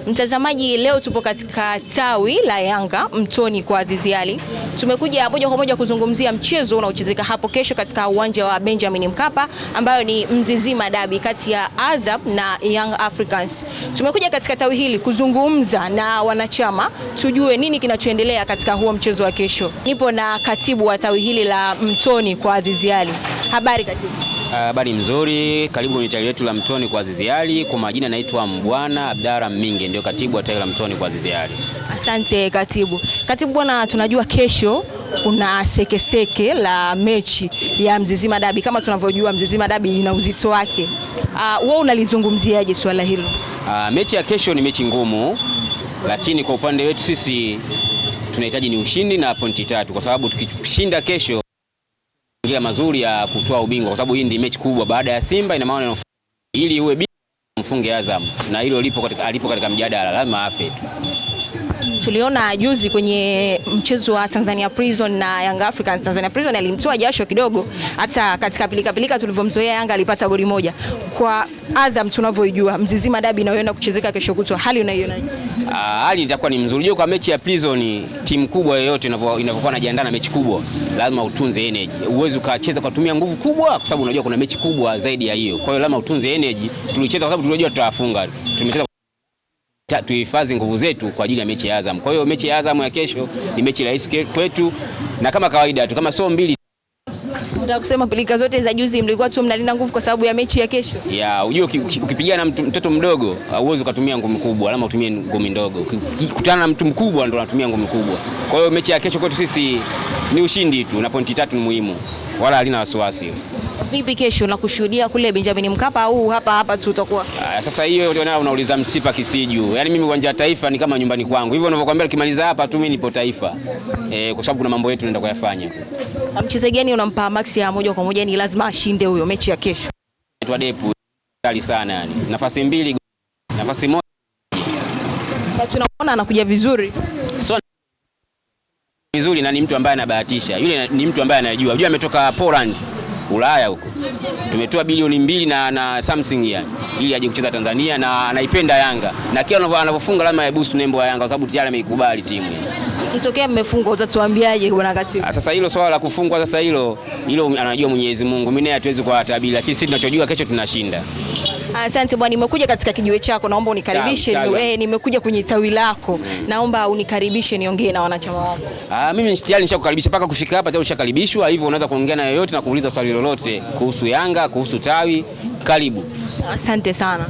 Mtazamaji, leo tupo katika tawi la Yanga Mtoni kwa Azizi Ally. Tumekuja moja kwa moja kuzungumzia mchezo unaochezeka hapo kesho katika uwanja wa Benjamin Mkapa, ambayo ni Mzizima Derby kati ya Azam na Young Africans. Tumekuja katika tawi hili kuzungumza na wanachama, tujue nini kinachoendelea katika huo mchezo wa kesho. Nipo na katibu wa tawi hili la Mtoni kwa Azizi Ally. Habari katibu? Habari nzuri, karibu kwenye tawi letu la Mtoni kwa Azizi Ally. Kwa majina naitwa Mbwana Abdara Minge, ndio katibu wa tawi la Mtoni kwa Azizi Ally. Asante katibu. Katibu bwana, tunajua kesho kuna sekeseke la mechi ya Mzizima Derby. Kama tunavyojua Mzizima Derby ina uzito wake. Wewe unalizungumziaje swala hilo? Mechi ya kesho ni mechi ngumu, lakini kwa upande wetu sisi tunahitaji ni ushindi na pointi 3, kwa sababu tukishinda kesho njia mazuri ya kutoa ubingwa, kwa sababu hii ndio mechi kubwa baada ya Simba. Ina maana ili uwe bingwa mfunge Azam, na hilo alipo katika mjadala lazima afe tu. Tuliona juzi kwenye mchezo wa Tanzania Prison na Young Africans. Tanzania Prison alimtoa jasho kidogo, hata katika pilika tulivyomzoea Yanga alipata goli moja. Kwa Azam tunavyojua Mzizima Derby inayoenda kuchezeka kesho kutwa, hali unaionaje? Hali itakuwa ni mzuri. Kwa mechi ya Prison, timu kubwa yoyote inavyokuwa inajiandaa na mechi kubwa, lazima utunze energy. Uweze ukacheza kwa kutumia nguvu kubwa, kwa sababu unajua kuna mechi kubwa zaidi ya hiyo. Kwa hiyo lazima utunze energy. Tulicheza kwa sababu tunajua tutawafunga. Tumecheza tuhifadhi nguvu zetu kwa ajili ya mechi ya Azam. Kwa hiyo mechi ya Azam ya kesho ni mechi rahisi kwetu, na kama kawaida tu, kama sio mbili. Unataka kusema pilika zote za juzi mlikuwa tu mnalinda nguvu kwa sababu ya mechi ya kesho? Unajua ukipigana na mtoto mdogo hauwezi kutumia ngumi kubwa, lazima utumie ngumi ndogo. Ukikutana na mtu mkubwa ndio unatumia ngumi kubwa. Kwa hiyo mechi ya kesho kwetu sisi ni ushindi tu, na pointi 3 ni muhimu, wala halina wasiwasi. Vipi kesho na kushuhudia kule Benjamin Mkapa au hapa tu utakuwa? Sasa hiyo ndio unauliza Msipa Kisiju. Yaani mimi uwanja wa Taifa ni kama nyumbani kwangu. Hivyo ninavyokuambia, nikimaliza hapa tu mimi nipo Taifa. Kwa sababu kuna mambo yetu naenda kuyafanya. Mchezaji gani unampa max ya moja kwa moja, ni lazima ashinde huyo mechi ya kesho? Anaitwa Depu. Kali sana yani. Nafasi 2, nafasi 1. Na tunaona anakuja vizuri. So vizuri, na ni mtu ambaye anabahatisha. Yule ni mtu ambaye anajua. Unajua ametoka Poland, Ulaya huko. Tumetoa bilioni 2 na something yani, ili aje kucheza Tanzania, na anaipenda Yanga. Na kila anavyofunga lazima aibusu nembo ya Yanga, kwa sababu tayari ameikubali timu. Ikitokea mmefungwa utatuambiaje bwana katibu? Sasa hilo swala la kufungwa, sasa hilo anajua Mwenyezi Mungu. Mimi naye hatuwezi kuwatabiri, lakini sisi tunachojua kesho tunashinda. Asante bwana, nimekuja katika kijiwe chako, naomba unikaribishe. Nimekuja kwenye tawi lako, naomba unikaribishe niongee na wanachama wako. Mimi tayari nishakukaribisha, mpaka kufika hapa tayari ushakaribishwa, hivyo unaweza kuongea na yoyote na kuuliza swali lolote kuhusu Yanga, kuhusu tawi. Karibu. Asante sana.